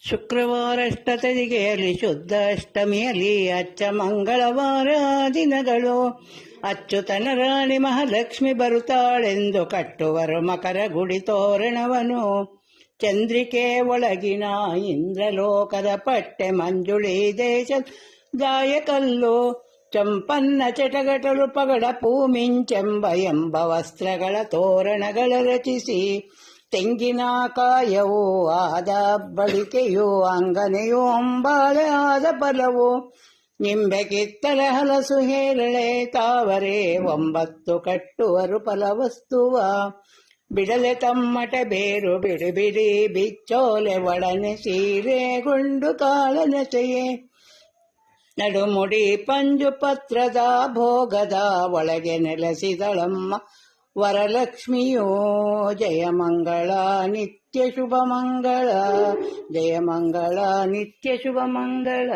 ಶುಕ್ರವಾರಷ್ಟತಿಗೆಯಲ್ಲಿ ಶುದ್ಧ ಅಷ್ಟಮಿಯಲ್ಲಿ ಅಚ್ಚ ಮಂಗಳವಾರ ದಿನಗಳು ಅಚ್ಚುತನ ರಾಣಿ ಮಹಾಲಕ್ಷ್ಮಿ ಬರುತ್ತಾಳೆಂದು ಕಟ್ಟುವರು ಮಕರ ಗುಡಿ ತೋರಣವನು. ಚಂದ್ರಿಕೆ ಒಳಗಿನ ಇಂದ್ರಲೋಕದ ಪಟ್ಟೆ ಮಂಜುಳಿ ದೇಶ ದಾಯಕಲ್ಲು ಚಂಪನ್ನ ಚಟಗಟಲು ಪಗಡ ಪೂಮಿಂಚೆಂಬ ಎಂಬ ವಸ್ತ್ರಗಳ ತೋರಣಗಳ ರಚಿಸಿ ತೆಂಗಿನಕಾಯವು ಆದ ಬಳಿಕೆಯು ಅಂಗನೆಯು ಅಂಬಾಳೆ ಆದ ಫಲವು ನಿಂಬೆ ಕಿತ್ತಳೆ ಹಲಸು ಹೇರಳೆ ತಾವರೆ 9 ಕಟ್ಟುವರು ಫಲವಸ್ತುವ. ಬಿಡಲೆ ತಮ್ಮಟೆ ಬೇರು ಬಿಡಿ ಬಿಡಿ ಬಿಚ್ಚೋಲೆ ಒಡನೆ ಸೀರೆ ಗುಂಡು ಕಾಳನಸೆಯೇ ನಡುಮುಡಿ ಪಂಜು ಪತ್ರದ ಭೋಗದ ಒಳಗೆ ನೆಲೆಸಿದಳಮ್ಮ ವರಲಕ್ಷ್ಮಿಯೋ. ಜಯಮಂಗಳ ನಿತ್ಯ ಶುಭ ಮಂಗಳ, ಜಯಮಂಗಳ ನಿತ್ಯ ಶುಭ ಮಂಗಳ.